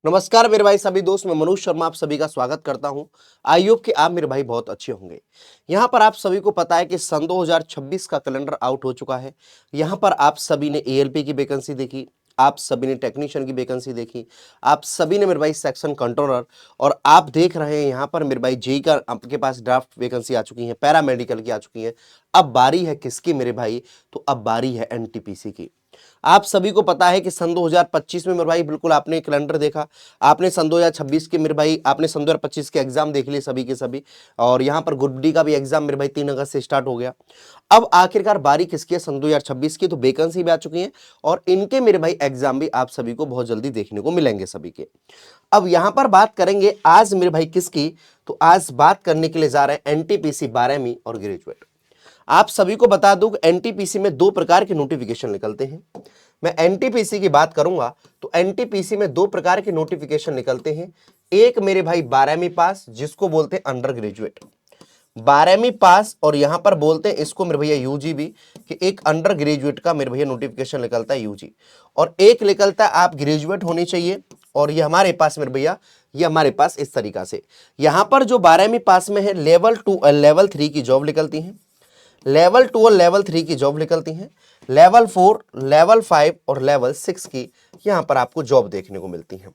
नमस्कार मेरे भाई सभी दोस्त, मैं मनोज शर्मा आप सभी का स्वागत करता हूं। आई होप कि आप मेरे भाई बहुत अच्छे होंगे। यहां पर आप सभी को पता है कि सन 2026 का कैलेंडर आउट हो चुका है। यहां पर आप सभी ने एएलपी की वैकेंसी देखी, आप सभी ने टेक्नीशियन की वैकेंसी देखी, आप सभी ने मेरे भाई सेक्शन कंट्रोलर, और आप देख रहे हैं यहां पर मेरे भाई जेई का आपके पास ड्राफ्ट वैकेंसी आ चुकी है, पैरामेडिकल की आ चुकी है। अब बारी है किसकी मेरे भाई? तो अब बारी है एनटीपीसी की। आप सभी को पता है कि सन 2025 में मेरे भाई बिल्कुल आपने कैलेंडर देखा, आपने सन 2026 के मेरे भाई आपने सन 2025 के एग्जाम देख लिए सभी के सभी, और यहाँ पर ग्रुप डी का भी एग्जाम मेरे भाई 3 अगस्त से स्टार्ट हो गया। अब आखिरकार बारी किसकी है? सन 2026 की। तो वैकेंसी भी आ चुकी है और इनके मेरे भाई एग्जाम भी आप सभी को बहुत जल्दी देखने को मिलेंगे सभी के। अब यहां पर बात करेंगे आज मेरे भाई किसकी? तो आज बात करने के लिए जा रहे हैं एनटीपीसी 12वीं और ग्रेजुएट। आप सभी को बता दूं एनटीपीसी में दो प्रकार के नोटिफिकेशन निकलते हैं। मैं एनटीपीसी की बात करूंगा तो एनटीपीसी में दो प्रकार के नोटिफिकेशन निकलते हैं। एक मेरे भाई 12वीं पास, जिसको बोलते हैं अंडर ग्रेजुएट, 12वीं पास, और यहां पर बोलते हैं इसको मेरे भैया यूजी भी, कि एक अंडर ग्रेजुएट का मेरे भैया नोटिफिकेशन निकलता है यूजी, और एक निकलता है आप ग्रेजुएट होनी चाहिए। और ये हमारे पास मेरे भैया, ये हमारे पास इस तरीका से यहां पर जो 12वीं पास में है लेवल 2 और लेवल 3 की जॉब निकलती है, लेवल 2 और लेवल 3 की जॉब निकलती हैं, लेवल 4, लेवल 5 और लेवल 6 की यहां पर आपको जॉब देखने को मिलती है।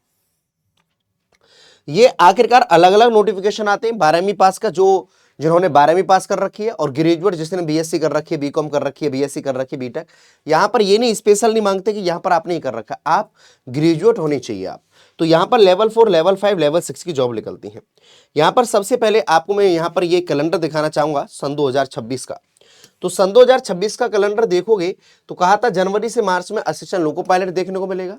ये आखिरकार अलग अलग नोटिफिकेशन आते हैं। 12वीं पास का जो जिन्होंने 12वीं पास कर रखी है, और ग्रेजुएट जिसने बीएससी कर रखी है, बीकॉम कर रखी है, बीएससी कर रखी है, बीटेक, यहां पर ये नहीं स्पेशल नहीं मांगते कि यहां पर आपने ही कर रखा, आप ग्रेजुएट होनी चाहिए आप। तो यहां पर लेवल 4, लेवल 5, लेवल 6 की जॉब निकलती है। यहां पर सबसे पहले आपको मैं यहां पर ये कैलेंडर दिखाना चाहूंगा सन 2026 का। तो सन 2026 का कैलेंडर देखोगे तो कहा था जनवरी से मार्च में असिस्टेंट लोको पायलट देखने को मिलेगा,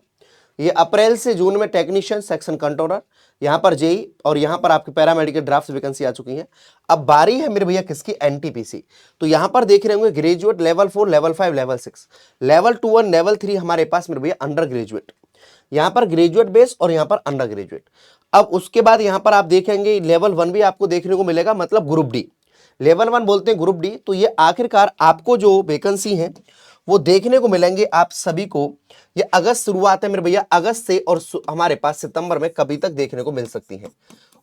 ये अप्रैल से जून में टेक्नीशियन सेक्शन कंट्रोलर, यहां पर जेई, और यहां पर आपके पैरामेडिकल ड्राफ्ट वैकेंसी आ चुकी है। अब बारी है मेरे भैया किसकी? एनटीपीसी। तो यहां पर देख रहे होंगे graduate, level 4, level 5, level 6, level 2 और लेवल 3 हमारे पास मेरे भैया अंडर ग्रेजुएट, यहां पर ग्रेजुएट बेस और यहां पर अंडर ग्रेजुएट। अब उसके बाद यहां पर आप देखेंगे लेवल 1 भी आपको देखने को मिलेगा, मतलब ग्रुप डी, लेवल 1 बोलते हैं ग्रुप डी। तो ये आखिरकार आपको जो वैकेंसी है वो देखने को मिलेंगे आप सभी को। ये अगस्त शुरुआत है मेरे भैया, अगस्त से, और हमारे पास सितंबर में कभी तक देखने को मिल सकती है।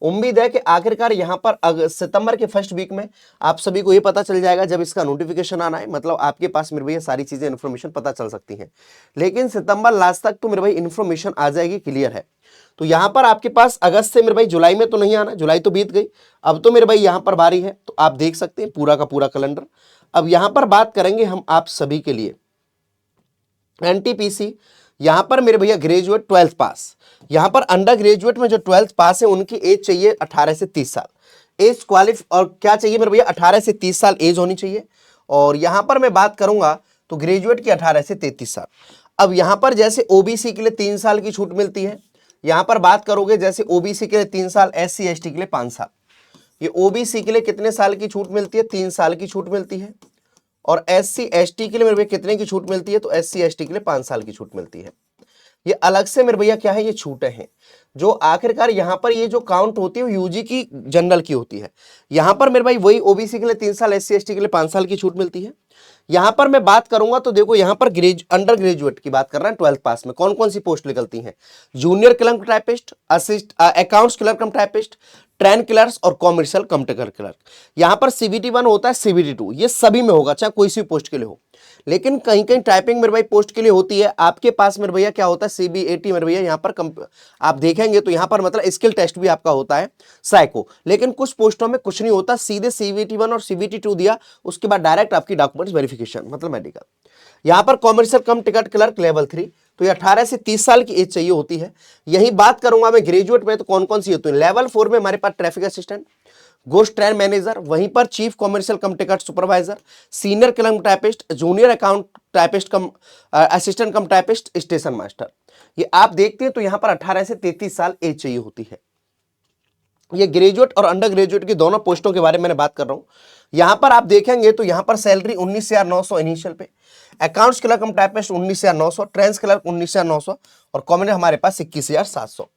उम्मीद है कि आखिरकार यहां पर सितंबर के फर्स्ट वीक में आप सभी को ये पता चल जाएगा जब इसका नोटिफिकेशन आना है, मतलब आपके पास मेरे भैया सारी चीजें इन्फॉर्मेशन पता चल सकती हैं। लेकिन सितंबर लास्ट तक तो मेरे भाई इन्फॉर्मेशन आ जाएगी, क्लियर है। तो यहां पर आपके पास अगस्त से मेरे भाई जुलाई में तो नहीं आना, जुलाई तो बीत गई, अब तो मेरे भाई यहां पर बारी है। तो आप देख सकते हैं पूरा का पूरा कैलेंडर। अब यहां पर बात करेंगे हम आप सभी के लिए एनटीपीसी। यहां पर मेरे भैया ग्रेजुएट 12th पास, यहां पर अंडर ग्रेजुएट में जो 12th पास है उनकी एज चाहिए 18 से 30 साल एज क्वालिफ, और क्या चाहिए मेरे भैया? 18 से 30 साल एज होनी चाहिए। और यहां पर मैं बात करूंगा तो ग्रेजुएट की 18 से 33 साल। अब यहां पर जैसे ओबीसी के लिए 3 साल की छूट मिलती है, यहां पर बात करोगे जैसे ओबीसी के लिए 3 साल, एससी एसटी के लिए 5 साल। ये ओबीसी के लिए कितने साल की छूट मिलती है? 3 साल की छूट मिलती है। और एससी एसटी के लिए मेरे भैया कितने की छूट मिलती है? तो एससी एसटी के लिए 5 साल की छूट मिलती है। ये अलग से मेरे भैया क्या है, ये छूटें हैं जो आखिरकार यहां पर ये जो काउंट होती है वो यूजी की जनरल की होती है। यहां पर मेरे भाई वही ओबीसी के लिए 3 साल, एससी एसटी के लिए 5 साल की छूट मिलती है। यहां पर मैं बात करूंगा तो देखो यहां पर अंडर ग्रेजुएट की बात कर रहे हैं, 12th पास में कौन कौन सी पोस्ट निकलती हैं? Junior clerk typist, accounts clerk cum typist, train clerks और कॉमर्शियल कम क्लर्क। यहां पर सीबीटी 1 होता है, सीबीटी 2 ये सभी में होगा, चाहे कोई सी पोस्ट के लिए हो। लेकिन कहीं कहीं टाइपिंग मेरे भाई पोस्ट के लिए होती है। आपके पास मेरे भैया क्या होता है? सीबीएटी मेरे भैया यहाँ पर आप देखेंगे तो यहाँ पर मतलब स्किल टेस्ट भी आपका होता है, साइको। लेकिन कुछ पोस्टों में कुछ नहीं होता, सीधे सीबीटी 1 और सीबीटी 2 दिया, उसके बाद डायरेक्ट आपकी डॉक्यूमेंट्स वेरिफिकेशन, मतलब मेडिकल। यहाँ पर commercial cum ticket clerk level 3, तो ये 18 से 30 साल की एज चाहिए होती है। यही बात करूंगा मैं ग्रेजुएट में तो कौन कौन सी होती है। लेवल 4 में हमारे पास ट्रैफिक असिस्टेंट, गोश्त ट्रेन मैनेजर, वहीं पर chief commercial cum ticket supervisor, senior cum typist, junior account typist cum assistant cum typist, station master. ये आप देखते हैं तो यहां पर 18 से 33 साल एज चाहिए होती है। ये ग्रेजुएट और अंडर ग्रेजुएट की दोनों पोस्टों के बारे में मैंने बात कर रहा हूं। यहां पर आप देखेंगे तो यहां पर salary 19,900 initial pay, accounts clerk cum typist 19,900, trains clerk 19,900, और कॉमन हमारे पास 21,700।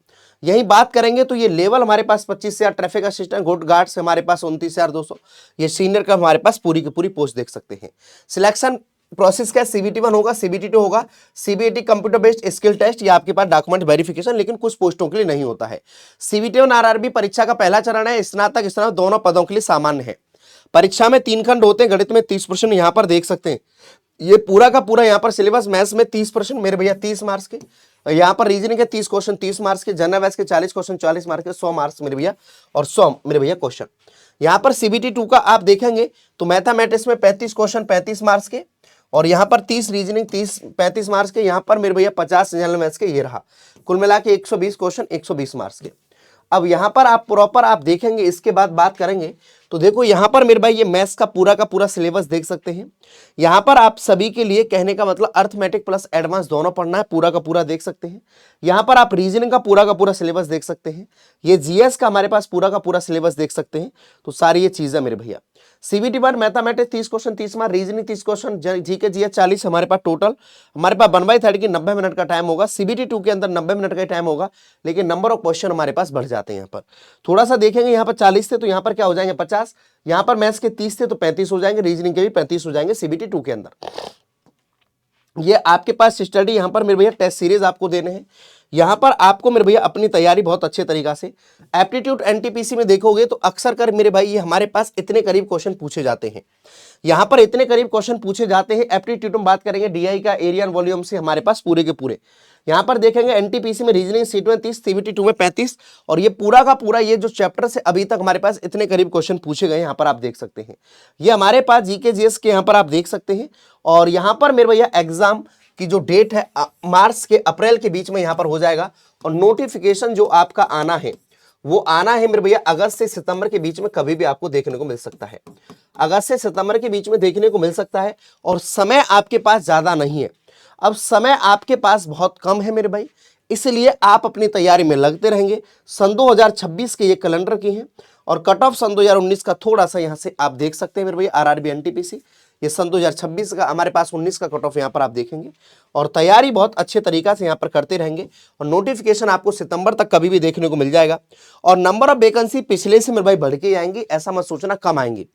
यही बात करेंगे तो ये लेवल हमारे पास 25,000, ट्रैफिक असिस्टेंट गुड गार्ड्स हमारे पास 29,200, ये सीनियर का हमारे पास पूरी की पूरी पोस्ट देख सकते हैं। सिलेक्शन प्रोसेस क्या है, सीबीटी 1 होगा, सीबीटी 2 होगा, CBT computer based skill test, या आपके पास डॉक्यूमेंट वेरिफिकेशन, लेकिन कुछ पोस्टों के लिए नहीं होता है। सीबीटी 1 आरआरबी परीक्षा का पहला चरण है, स्नातक स्नातक दोनों पदों के लिए सामान्य है। परीक्षा में 3 खंड होते हैं, गणित में 30 प्रश्न, यहां पर देख सकते हैं ये पूरा का पूरा यहाँ पर सिलेबस। मैथ्स में 30 प्रश्न मेरे भैया 30 मार्क्स के, यहाँ पर रीजनिंग के 30 क्वेश्चन 30 मार्क्स के, जनरल मैथ्स के 40 क्वेश्चन 40 मार्क्स के, 100 मार्क्स मेरे भैया, और 100 मेरे भैया क्वेश्चन। यहाँ पर सीबीटी 2 का आप देखेंगे तो मैथमेटिक्स में 35 क्वेश्चन 35 मार्क्स के, और यहाँ पर 30 रीजनिंग 35 मार्क्स के, यहाँ पर मेरे भैया 50 जनरल मैथ्स के, ये रहा कुल मिला के 120 क्वेश्चन 120 मार्क्स के। अब यहाँ पर आप प्रॉपर आप देखेंगे, इसके बाद बात करेंगे तो देखो यहाँ पर मेरे भाई ये मैथ्स का पूरा सिलेबस देख सकते हैं। यहाँ पर आप सभी के लिए कहने का मतलब अर्थमेटिक प्लस एडवांस दोनों पढ़ना है, पूरा का पूरा देख सकते हैं। यहाँ पर आप रीजनिंग का पूरा सिलेबस देख सकते हैं, ये जीएस का हमारे पास पूरा का पूरा सिलेबस देख सकते हैं। तो सारी ये चीजें मेरे भैया, CBT 1 mathematics 30 question 30 marks, reasoning 30 question, GK GS 40, हमारे पास टोटल हमारे पास 1/3 की 90 मिनट का टाइम होगा। सीबीटी 2 के अंदर 90 मिनट का टाइम होगा, लेकिन नंबर ऑफ क्वेश्चन हमारे पास बढ़ जाते हैं। यहाँ पर थोड़ा सा देखेंगे, यहाँ पर 40 थे तो यहाँ पर क्या हो जाएंगे 50, यहाँ पर मैथ्स के 30 थे तो 35 हो जाएंगे, रीजनिंग के भी 35 हो जाएंगे सीबीटी 2 के अंदर। ये आपके पास स्टडी यहाँ पर मेरे भैया टेस्ट सीरीज आपको देने हैं। यहाँ पर आपको मेरे भैया अपनी तैयारी बहुत अच्छे तरीका से, एप्टीट्यूड एनटीपीसी में देखोगे तो अक्सर कर मेरे भाई ये हमारे पास इतने करीब क्वेश्चन पूछे जाते हैं, यहाँ पर इतने करीब क्वेश्चन पूछे जाते हैं। एप्टीट्यूड में बात करेंगे डीआई का एरिया एंड वॉल्यूम से हमारे पास पूरे के पूरे, यहाँ पर देखेंगे एनटीपीसी में रीजनिंग सीट में 30, सीबीटी 2 में 35, और ये पूरा का पूरा ये जो चैप्टर से अभी तक हमारे पास इतने करीब क्वेश्चन पूछे गए यहाँ पर आप देख सकते हैं। ये हमारे पास जीके जीएस के यहाँ पर आप देख सकते हैं। और यहाँ पर मेरे भैया एग्जाम की जो डेट है मार्च के अप्रैल के बीच में यहाँ पर हो जाएगा, और नोटिफिकेशन जो आपका आना है वो आना है मेरे भैया अगस्त से सितंबर के बीच में, कभी भी आपको देखने को मिल सकता है, अगस्त से सितंबर के बीच में देखने को मिल सकता है। और समय आपके पास ज्यादा नहीं है, अब समय आपके पास बहुत कम है मेरे भाई, इसलिए आप अपनी तैयारी में लगते रहेंगे। सन 2026 के ये कैलेंडर की हैं, और कट ऑफ सन 2019 का थोड़ा सा यहाँ से आप देख सकते हैं मेरे भाई, आरआरबी एनटीपीसी ये सन 2026 का, हमारे पास 19 का कट ऑफ यहाँ पर आप देखेंगे। और तैयारी बहुत अच्छे तरीका से यहाँ पर करते रहेंगे, और नोटिफिकेशन आपको सितंबर तक कभी भी देखने को मिल जाएगा। और नंबर ऑफ वैकेंसी पिछले से मेरे भाई बढ़ के आएंगी, ऐसा मत सोचना कम आएंगी,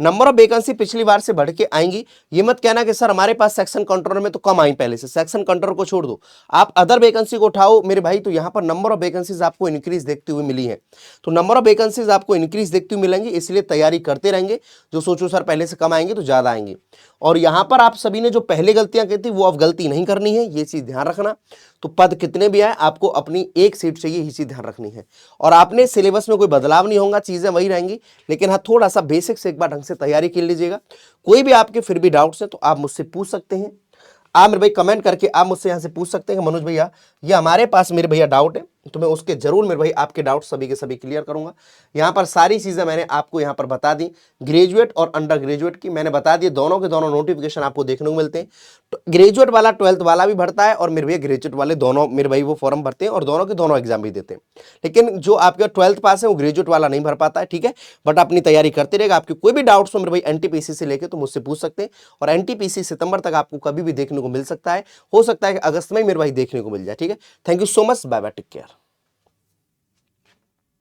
नंबर ऑफ वैकेंसी पिछली बार से बढ़ के आएंगी। ये मत कहना कि सर हमारे पास सेक्शन कंट्रोलर में तो कम आई पहले से, सेक्शन कंट्रोलर को छोड़ दो, आप अदर वैकेंसी को उठाओ मेरे भाई, तो यहाँ पर नंबर ऑफ वैकेंसीज आपको इंक्रीज देखते हुए मिली है। तो नंबर ऑफ वैकेंसीज आपको इंक्रीज देखते हुए मिलेंगी, इसलिए तैयारी करते रहेंगे। जो सोचो सर पहले से कम आएंगे तो ज्यादा आएंगे। और यहाँ पर आप सभी ने जो पहले गलतियां की थी वो अब गलती नहीं करनी है, ये चीज ध्यान रखना। तो पद कितने भी आए आपको अपनी एक सीट चाहिए, ये चीज ध्यान रखनी है। और आपने सिलेबस में कोई बदलाव नहीं होगा, चीजें वही रहेंगी, लेकिन हाँ थोड़ा सा बेसिक से एक बार ढंग से तैयारी कर लीजिएगा। कोई भी आपके फिर भी डाउट्स है तो आप मुझसे पूछ सकते हैं, आप मेरे भाई कमेंट करके आप मुझसे यहाँ से पूछ सकते हैं कि मनोज भैया ये हमारे पास मेरे भैया डाउट है, तो मैं उसके जरूर मेरे भाई आपके डाउट सभी के सभी क्लियर करूंगा। यहाँ पर सारी चीजें मैंने आपको यहाँ पर बता दी, ग्रेजुएट और अंडर ग्रेजुएट की मैंने बता दी, दोनों के दोनों नोटिफिकेशन आपको देखने को मिलते हैं। तो ग्रेजुएट वाला 12th वाला भी भरता है, और मेरे भैया ग्रेजुएट वाले दोनों मेरे भाई वो फॉर्म भरते हैं, और दोनों के दोनों एग्जाम भी देते हैं। लेकिन जो आपका 12th पास है वो ग्रेजुएट वाला नहीं भर पाता है, ठीक है, बट अपनी तैयारी करते रहेगा। आपके कोई भी डाउट्स हो मेरे भाई एनटीपीसी से लेके तो मुझसे पूछ सकते हैं, और एनटीपीसी सितंबर तक आपको कभी भी देखने को मिल सकता है, हो सकता है कि अगस्त में मेरे भाई देखने को मिल जाए। ठीक है, thank you so much, bye bye, take care.